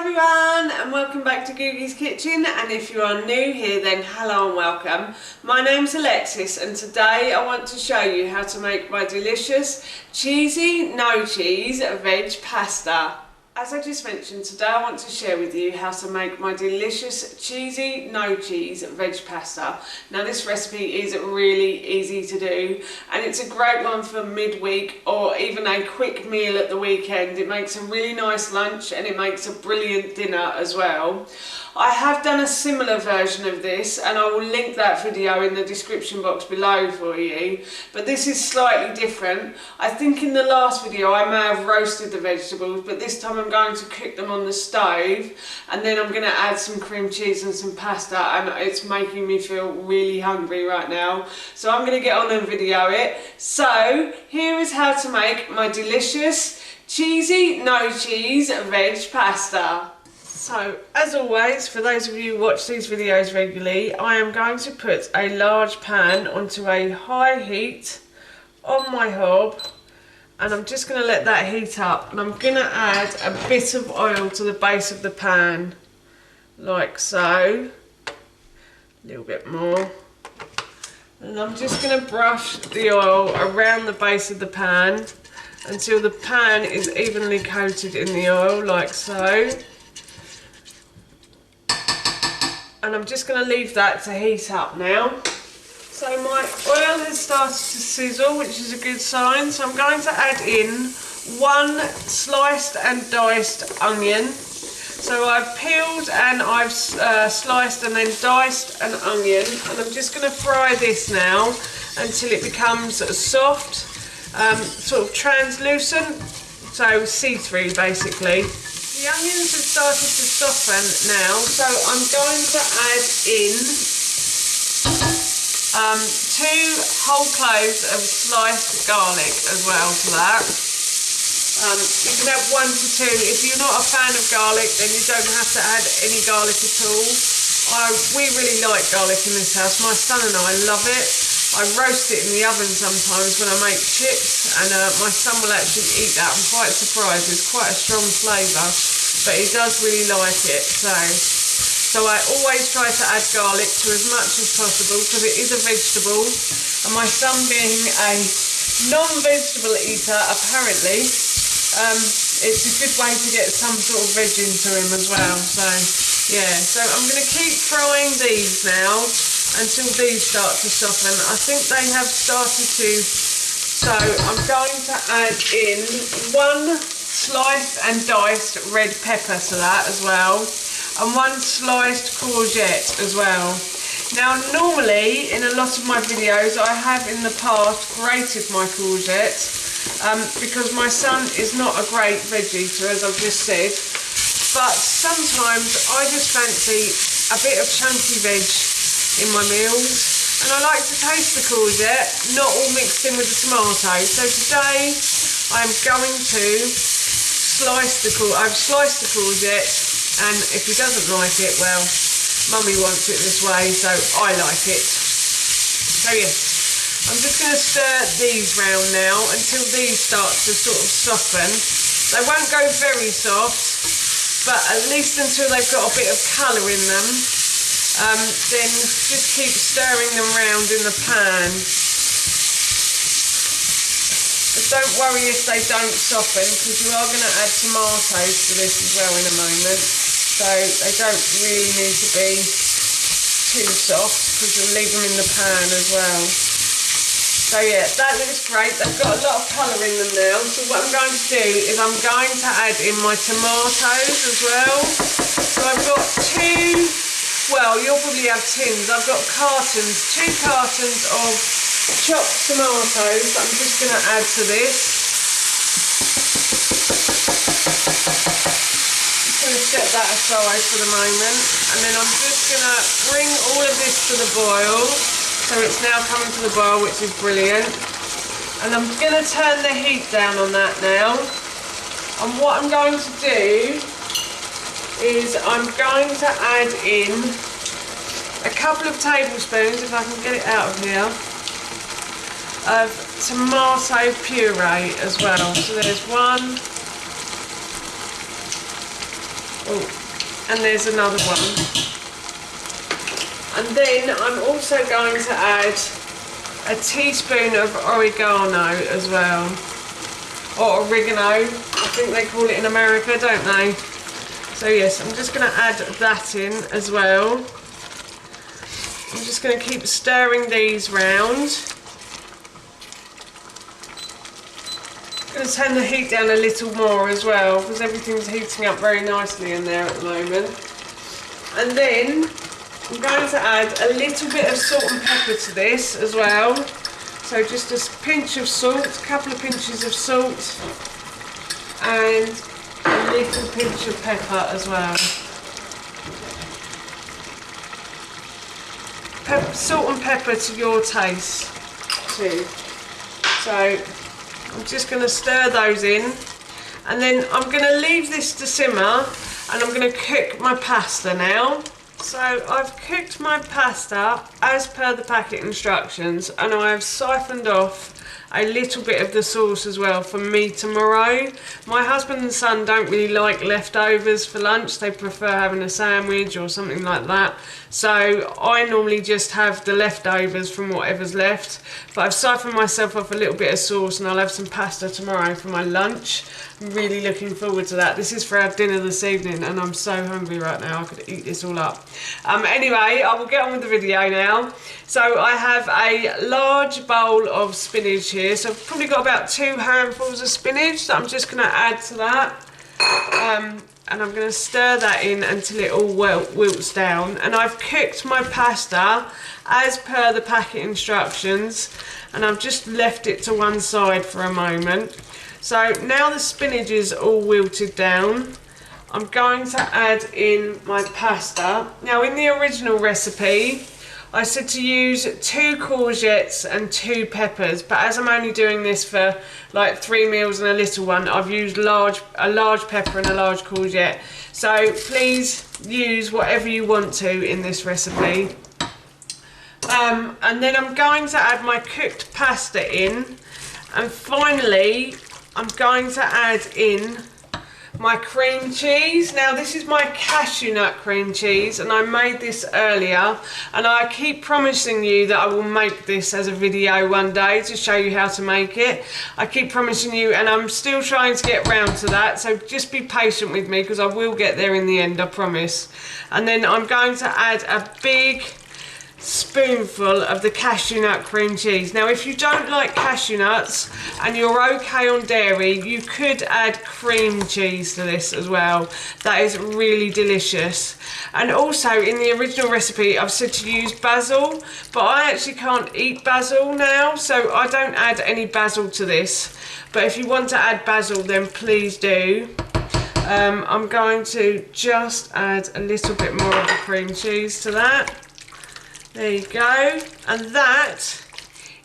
everyone and welcome back to Googie's Kitchen, and if you are new here then hello and welcome. My name's Alexis and today I want to show you how to make my delicious cheesy no cheese veg pasta. As I just mentioned, today I want to share with you how to make my delicious cheesy no cheese veg pasta. Now this recipe is really easy to do and it's a great one for midweek or even a quick meal at the weekend. It makes a really nice lunch and it makes a brilliant dinner as well. I have done a similar version of this and I will link that video in the description box below for you, but this is slightly different. I think in the last video I may have roasted the vegetables, but this time I'm going to cook them on the stove and then I'm going to add some cream cheese and some pasta, and it's making me feel really hungry right now, so I'm going to get on and video it. So here is how to make my delicious cheesy no cheese veg pasta. So, as always, for those of you who watch these videos regularly, I am going to put a large pan onto a high heat on my hob, and I'm just going to let that heat up, and I'm going to add a bit of oil to the base of the pan, like so, a little bit more, and I'm just going to brush the oil around the base of the pan until the pan is evenly coated in the oil, like so. And I'm just going to leave that to heat up now. So my oil has started to sizzle, which is a good sign. So I'm going to add in one sliced and diced onion. So I've peeled and I've sliced and then diced an onion. And I'm just going to fry this now until it becomes soft, sort of translucent, so see-through basically. The onions have started to soften now, so I'm going to add in 2 whole cloves of sliced garlic as well to that. You can have 1 to 2. If you're not a fan of garlic, then you don't have to add any garlic at all. We really like garlic in this house. My son and I love it. I roast it in the oven sometimes when I make chips, and my son will actually eat that. I'm quite surprised. It's quite a strong flavour, but he does really like it. So I always try to add garlic to as much as possible because it is a vegetable, and my son being a non-vegetable eater, apparently, it's a good way to get some sort of veg into him as well. So yeah, so I'm going to keep frying these now until these start to soften. I think they have started to, so I'm going to add in 1 sliced and diced red pepper to that as well, and 1 sliced courgette as well. Now normally in a lot of my videos I have in the past grated my courgette because my son is not a great veg eater, as I've just said, but sometimes I just fancy a bit of chunky veg in my meals, and I like to taste the courgette, not all mixed in with the tomato. So today I'm going to slice the courgette. I've sliced the courgette, and if he doesn't like it, well, Mummy wants it this way, so I like it. So yes, I'm just going to stir these round now until these start to sort of soften. They won't go very soft, but at least until they've got a bit of colour in them. Then just keep stirring them round in the pan. But don't worry if they don't soften, because you are going to add tomatoes to this as well in a moment. So they don't really need to be too soft because you'll leave them in the pan as well. So yeah, that looks great. They've got a lot of colour in them now. So what I'm going to do is I'm going to add in my tomatoes as well. So I've got 2, well, you'll probably have tins. I've got cartons, 2 cartons of chopped tomatoes that I'm just going to add to this. Just going to set that aside for the moment, and then I'm just going to bring all of this to the boil. So it's now coming to the boil, which is brilliant. And I'm going to turn the heat down on that now. And what I'm going to do is I'm going to add in a couple of tablespoons, if I can get it out of here, of tomato puree as well. So there's 1, Oh, and there's another one. And then I'm also going to add a teaspoon of oregano as well, or oregano, I think they call it in America, don't they? So yes, I'm just going to add that in as well. I'm just going to keep stirring these round. I'm going to turn the heat down a little more as well, because everything's heating up very nicely in there at the moment. And then I'm going to add a little bit of salt and pepper to this as well. So just a pinch of salt, a couple of pinches of salt, and a little pinch of pepper as well. Salt and pepper to your taste too. So I'm just going to stir those in, and then I'm going to leave this to simmer, and I'm going to cook my pasta now. So I've cooked my pasta as per the packet instructions, and I have siphoned off a little bit of the sauce as well for me tomorrow. My husband and son don't really like leftovers for lunch. They prefer having a sandwich or something like that. So I normally just have the leftovers from whatever's left. But I've siphoned myself off a little bit of sauce, and I'll have some pasta tomorrow for my lunch. I'm really looking forward to that. This is for our dinner this evening, and I'm so hungry right now. I could eat this all up. Anyway, I will get on with the video now. So I have a large bowl of spinach here. So I've probably got about 2 handfuls of spinach that I'm just going to add to that. And I'm going to stir that in until it all wilts down. And I've cooked my pasta as per the packet instructions, and I've just left it to one side for a moment. So now the spinach is all wilted down, I'm going to add in my pasta. Now in the original recipe I said to use 2 courgettes and 2 peppers, but as I'm only doing this for like 3 meals and a little one, I've used a large pepper and a large courgette. So please use whatever you want to in this recipe. And then I'm going to add my cooked pasta in, and finally I'm going to add in my cream cheese. Now this is my cashew nut cream cheese, and I made this earlier, and I keep promising you that I will make this as a video one day to show you how to make it. I keep promising you, and I'm still trying to get round to that, so just be patient with me because I will get there in the end, I promise. And then I'm going to add a big spoonful of the cashew nut cream cheese. Now if you don't like cashew nuts and you're okay on dairy, you could add cream cheese to this as well. That is really delicious. And also in the original recipe I've said to use basil, but I actually can't eat basil now, so I don't add any basil to this. But if you want to add basil, then please do. I'm going to just add a little bit more of the cream cheese to that. There you go, and that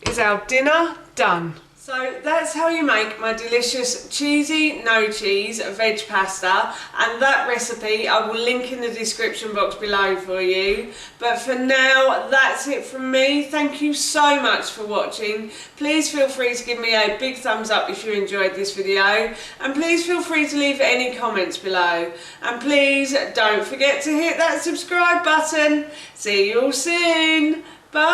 is our dinner done. So that's how you make my delicious cheesy, no cheese veg pasta, and that recipe I will link in the description box below for you. But for now, that's it from me. Thank you so much for watching. Please feel free to give me a big thumbs up if you enjoyed this video, and please feel free to leave any comments below. And please don't forget to hit that subscribe button. See you all soon. Bye.